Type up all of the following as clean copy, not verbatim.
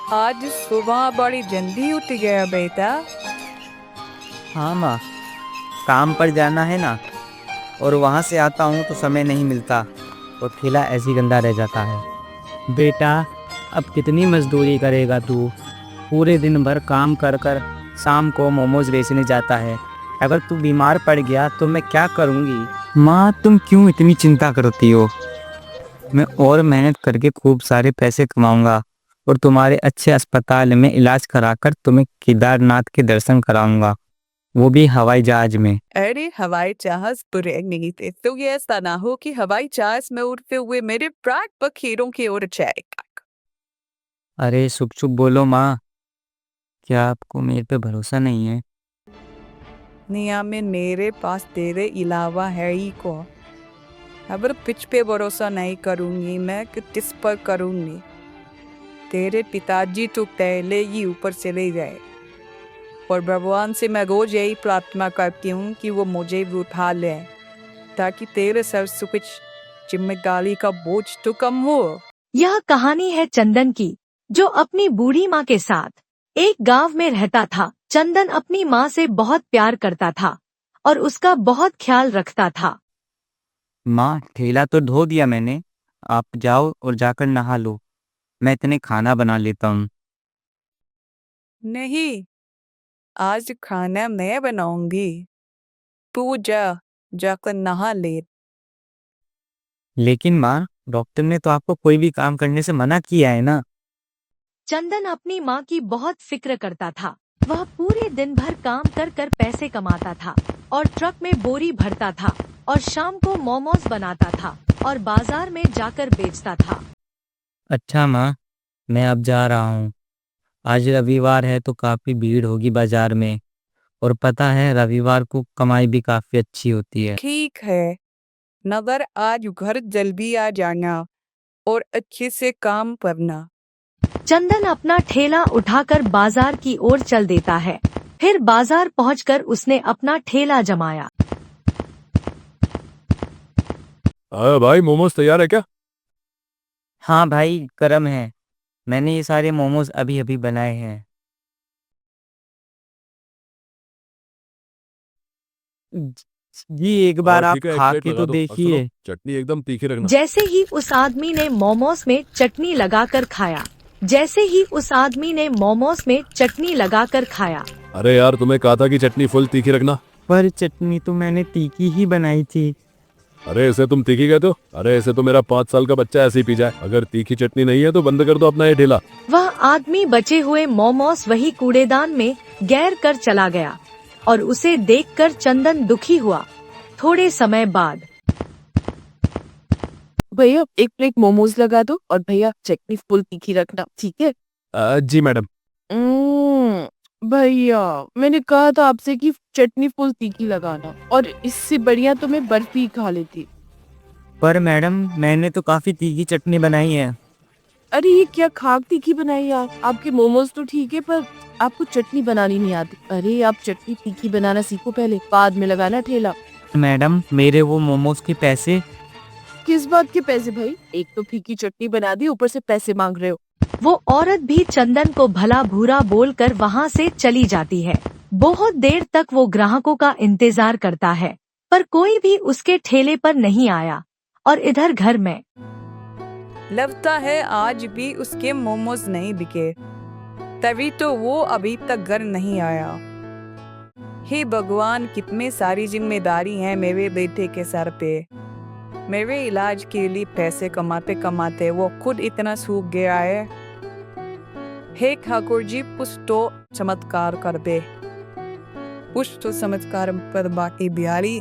आज सुबह बड़ी जल्दी उठ गया बेटा। हाँ माँ, काम पर जाना है ना, और वहाँ से आता हूँ तो समय नहीं मिलता और ठेला ऐसे ही गंदा रह जाता है। बेटा, अब कितनी मजदूरी करेगा तू? पूरे दिन भर काम कर कर शाम को मोमोज बेचने जाता है। अगर तू बीमार पड़ गया तो मैं क्या करूँगी? माँ, तुम क्यों इतनी चिंता करती हो? मैं और मेहनत करके खूब सारे पैसे कमाऊंगा और तुम्हारे अच्छे अस्पताल में इलाज कराकर तुम्हें केदारनाथ के दर्शन कराऊंगा, वो भी हवाई जहाज में। अरे हवाई जहाज बुरे नहीं थे, तो ये ऐसा ना हो कि हवाई जहाज में उड़ते हुए मेरे प्राण पखेरों की ओर जाएगा। अरे चुप चुप बोलो माँ, क्या आपको मेरे पे भरोसा नहीं है? निया में मेरे पास तेरे अलावा है ही को। अगर पिछ पे भरोसा नहीं करूंगी मैं कि किस पर करूंगी। तेरे पिताजी तो पहले ही ऊपर चले गए और भगवान से मैं रोज यही प्रार्थना करती हूँ कि वो मुझे भी उठा ले, ताकि तेरे सर से कुछ जिम्मेदारी का बोझ तो कम हो। यह कहानी है चंदन की, जो अपनी बूढ़ी माँ के साथ एक गांव में रहता था। चंदन अपनी माँ से बहुत प्यार करता था और उसका बहुत ख्याल रखता था। माँ, ठेला तो धो दिया मैंने, आप जाओ और जाकर नहा लो, मैं इतने खाना बना लेता हूँ। नहीं, आज खाना मैं बनाऊंगी। तू जाकर नहा ले। लेकिन माँ, डॉक्टर ने तो आपको कोई भी काम करने से मना किया है ना। चंदन अपनी माँ की बहुत फिक्र करता था। वह पूरे दिन भर काम कर कर पैसे कमाता था और ट्रक में बोरी भरता था और शाम को मोमोज बनाता था और बाजार में जाकर बेचता था। अच्छा माँ, मैं अब जा रहा हूँ। आज रविवार है तो काफ़ी भीड़ होगी बाजार में, और पता है रविवार को कमाई भी काफ़ी अच्छी होती है। ठीक है, मगर आज घर जल्दी आ जाना और अच्छे से काम करना। चंदन अपना ठेला उठाकर बाजार की ओर चल देता है। फिर बाजार पहुंचकर उसने अपना ठेला जमाया। भाई मोमोज तैयार है क्या? हाँ भाई, करम है, मैंने ये सारे मोमोज अभी अभी बनाए हैं। जी, एक बार आप ठीक है, एक खा प्लेट के लगा तो दो और सुनो, देखिए। चटनी एकदम तीखी रखना। जैसे ही उस आदमी ने मोमोज में चटनी लगाकर खाया जैसे ही उस आदमी ने मोमोज में चटनी लगाकर खाया अरे यार, तुम्हें कहा था कि चटनी फुल तीखी रखना। पर चटनी तो मैंने तीखी ही बनाई थी। अरे ऐसे तुम तीखी कहते हो? अरे ऐसे तो मेरा 5 साल का बच्चा ऐसे ही पी जाए। अगर तीखी चटनी नहीं है तो बंद कर दो अपना ये ठेला। वह आदमी बचे हुए मोमोज वही कूड़ेदान में गैर कर चला गया और उसे देखकर चंदन दुखी हुआ। थोड़े समय बाद भैया एक प्लेट मोमोज लगा दो और भैया चटनी फुल तीखी रखना, ठीक है? जी मैडम। भैया मैंने कहा था आपसे कि चटनी फुल तीखी लगाना, और इससे बढ़िया तो मैं बर्फी ही खा लेती। पर मैडम, मैंने तो काफ़ी तीखी चटनी बनाई है। अरे ये क्या खाक तीखी बनाई यार, आपके मोमोज तो ठीक है पर आपको चटनी बनानी नहीं आती। अरे आप चटनी तीखी बनाना सीखो पहले, बाद में लगाना ठेला। मैडम, मेरे वो मोमोज के पैसे। किस बात के पैसे भाई? एक तो फीकी चटनी बना दी, ऊपर से पैसे मांग रहे हो। वो औरत भी चंदन को भला भूरा बोलकर वहाँ से चली जाती है। बहुत देर तक वो ग्राहकों का इंतजार करता है, पर कोई भी उसके ठेले पर नहीं आया। और इधर घर में लगता है आज भी उसके मोमोज नहीं बिके, तभी तो वो अभी तक घर नहीं आया। हे भगवान, कितनी सारी जिम्मेदारी है मेरे बेटे के सर पे। मेरे इलाज के लिए पैसे कमाते कमाते वो खुद इतना सूख गया है। हे ठाकुर जी, कुछ तो चमत्कार कर दे, कुछ तो चमत्कार पर बाकी बिहारी।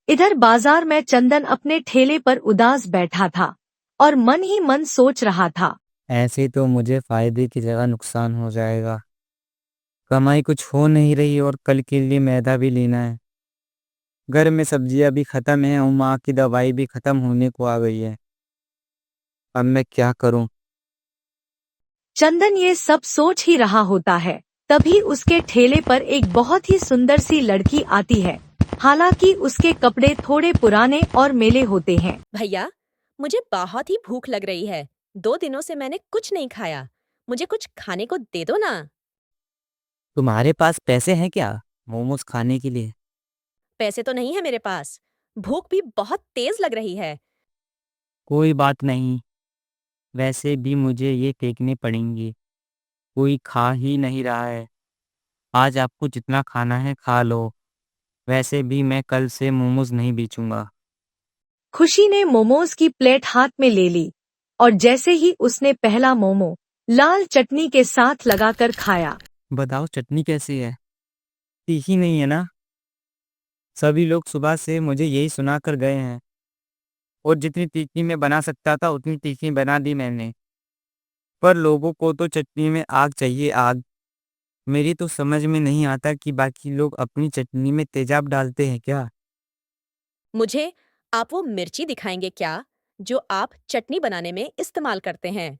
इधर बाजार में चंदन अपने ठेले पर उदास बैठा था और मन ही मन सोच रहा था। ऐसे तो मुझे फायदे की जगह नुकसान हो जाएगा। कमाई कुछ हो नहीं रही और कल के लिए मैदा भी लेना है। घर में सब्जियां भी खत्म है और माँ की दवाई भी खत्म होने को आ गई है। अब मैं क्या करूं? चंदन ये सब सोच ही रहा होता है, तभी उसके ठेले पर एक बहुत ही सुंदर सी लड़की आती है। हालांकि उसके कपड़े थोड़े पुराने और मैले होते हैं। भैया, मुझे बहुत ही भूख लग रही है। 2 दिनों से मैंने कुछ नहीं खाया। मुझे कुछ खाने को दे दो ना। तुम्हारे पास पैसे हैं क्या मोमोज खाने के लिए? पैसे तो नहीं है मेरे पास, भूख भी बहुत तेज लग रही है। कोई बात नहीं, वैसे भी मुझे ये फेंकने पड़ेंगे, कोई खा ही नहीं रहा है। आज आपको जितना खाना है खा लो, वैसे भी मैं कल से मोमोज नहीं बेचूंगा। खुशी ने मोमोज की प्लेट हाथ में ले ली और जैसे ही उसने पहला मोमो लाल चटनी के साथ लगाकर खाया, बताओ चटनी कैसी है? तीखी नहीं है ना? सभी लोग सुबह से मुझे यही सुना कर गए हैं, और जितनी तीखी मैं बना सकता था उतनी तीखी बना दी मैंने। पर लोगों को तो चटनी में आग चाहिए, आग। मेरी तो समझ में नहीं आता कि बाकी लोग अपनी चटनी में तेजाब डालते हैं क्या? मुझे आप वो मिर्ची दिखाएंगे क्या जो आप चटनी बनाने में इस्तेमाल करते हैं?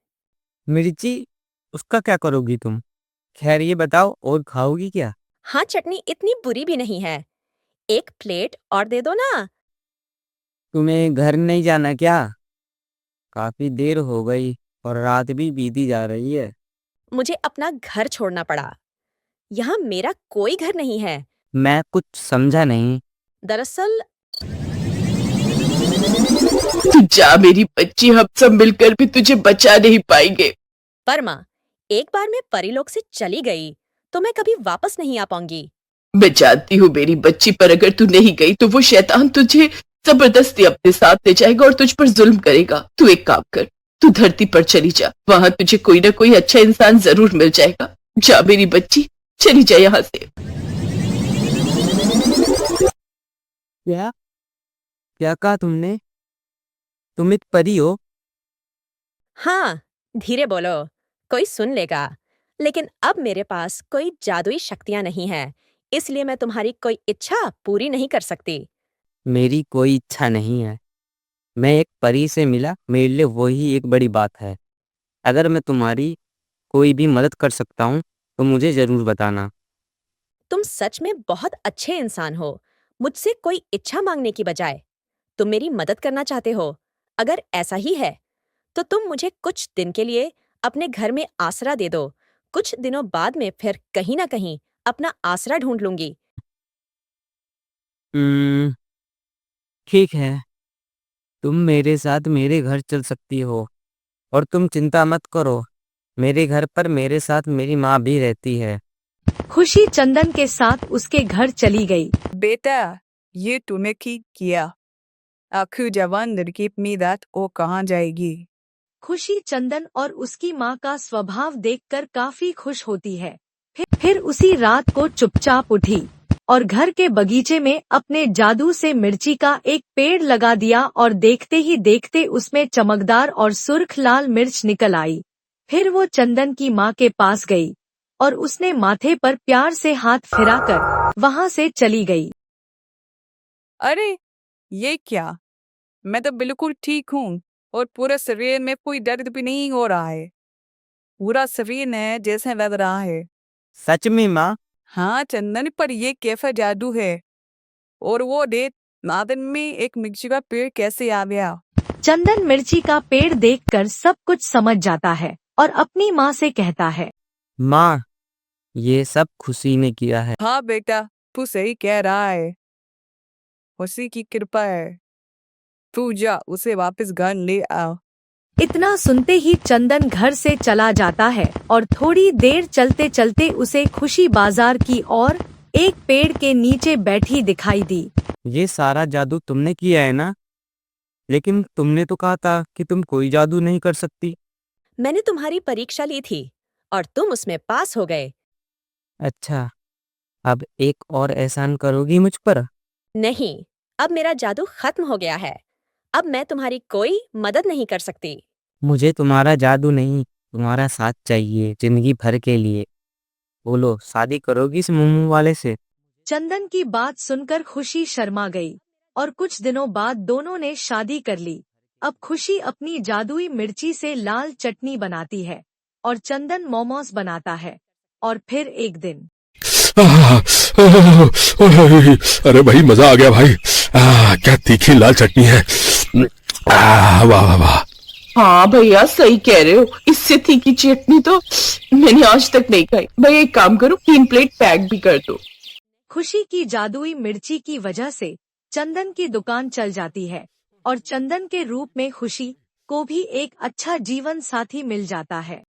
मिर्ची? उसका क्या करोगी तुम? खैर ये बताओ, और खाओगी क्या? हाँ, चटनी इतनी बुरी भी नहीं है, एक प्लेट और दे दो ना। तुम्हें घर नहीं जाना क्या? काफी देर हो गई और रात भी बीती जा रही है। मुझे अपना घर छोड़ना पड़ा, यहाँ मेरा कोई घर नहीं है। मैं कुछ समझा नहीं। दरअसल तू जा मेरी बच्ची, हम सब मिलकर भी तुझे बचा नहीं पाएंगे। परमा, एक बार मैं परीलोक से चली गई तो मैं कभी वापस नहीं आ पाऊंगी। मैं जानती हूँ मेरी बच्ची, पर अगर तू नहीं गई तो वो शैतान तुझे जबरदस्ती अपने साथ ले जाएगा और तुझ पर जुल्म करेगा। तू एक काम कर, तू धरती पर चली जा, वहां तुझे कोई ना कोई अच्छा इंसान जरूर मिल जाएगा। जा मेरी बच्ची, चली जा यहाँ से। क्या? क्या कहा तुमने? तुम एक परी हो? हाँ, धीरे बोलो, कोई सुन लेगा। लेकिन अब मेरे पास कोई जादुई शक्तियां नहीं है, इसलिए मैं तुम्हारी कोई इच्छा पूरी नहीं कर सकती। मेरी कोई इच्छा नहीं है। मैं एक परी से मिला, मेरे लिए वही एक बड़ी बात है। अगर मैं तुम्हारी कोई भी मदद कर सकता हूँ तो मुझे ज़रूर बताना। तुम सच में बहुत अच्छे इंसान हो। मुझसे कोई इच्छा मांगने की बजाय तुम मेरी मदद करना चाहते हो। अगर ऐसा ही है तो तुम मुझे कुछ दिन के लिए अपने घर में आसरा दे दो। कुछ दिनों बाद में फिर कहीं ना कहीं अपना आसरा ढूंढ लूंगी। हम्म, ठीक है, तुम मेरे साथ मेरे घर चल सकती हो, और तुम चिंता मत करो, मेरे घर पर मेरे साथ मेरी माँ भी रहती है। खुशी चंदन के साथ उसके घर चली गई। बेटा, ये तूने ठीक किया। आखिर जवान लड़की अपनी रात वो कहाँ जाएगी? खुशी चंदन और उसकी माँ का स्वभाव देखकर काफी खुश होती है। फिर उसी रात को चुपचाप उठी और घर के बगीचे में अपने जादू से मिर्ची का एक पेड़ लगा दिया और देखते ही देखते उसमें चमकदार और सुर्ख लाल मिर्च निकल आई। फिर वो चंदन की माँ के पास गई और उसने माथे पर प्यार से हाथ फिराकर वहाँ से चली गई। अरे, ये क्या? मैं तो बिल्कुल ठीक हूँ और पूरे शरीर में कोई दर्द भी नहीं हो रहा है। पूरा शरीर नया जैसे लग रहा है। सच में माँ? हाँ चंदन, पर ये कैसा जादू है? और वो देख, नादन में एक मिर्ची का पेड़ कैसे आ गया? चंदन मिर्ची का पेड़ देखकर सब कुछ समझ जाता है और अपनी माँ से कहता है, माँ, ये सब खुशी ने किया है। हाँ बेटा, तू सही कह रहा है। उसी की कृपा है। तू जा, उसे वापस घर ले आ। इतना सुनते ही चंदन घर से चला जाता है और थोड़ी देर चलते चलते उसे खुशी बाजार की ओर एक पेड़ के नीचे बैठी दिखाई दी। ये सारा जादू तुमने किया है ना? लेकिन तुमने तो कहा था कि तुम कोई जादू नहीं कर सकती। मैंने तुम्हारी परीक्षा ली थी और तुम उसमें पास हो गए। अच्छा, अब एक और एहसान करोगी मुझ पर? नहीं, अब मेरा जादू खत्म हो गया है। अब मैं तुम्हारी कोई मदद नहीं कर सकती। मुझे तुम्हारा जादू नहीं, तुम्हारा साथ चाहिए जिंदगी भर के लिए। बोलो, शादी करोगी इस मुंह वाले से? चंदन की बात सुनकर खुशी शर्मा गई और कुछ दिनों बाद दोनों ने शादी कर ली। अब खुशी अपनी जादुई मिर्ची से लाल चटनी बनाती है और चंदन मोमोज बनाता है। और फिर एक दिन अरे भाई, मजा आ गया भाई। क्या तीखी लाल चटनी है। वाह वाह वाह। हाँ भैया सही कह रहे हो, इससे तीखी चटनी तो मैंने आज तक नहीं खाई। भैया एक काम करो, 3 प्लेट पैक भी कर दो। खुशी की जादुई मिर्ची की वजह से चंदन की दुकान चल जाती है और चंदन के रूप में खुशी को भी एक अच्छा जीवन साथी मिल जाता है।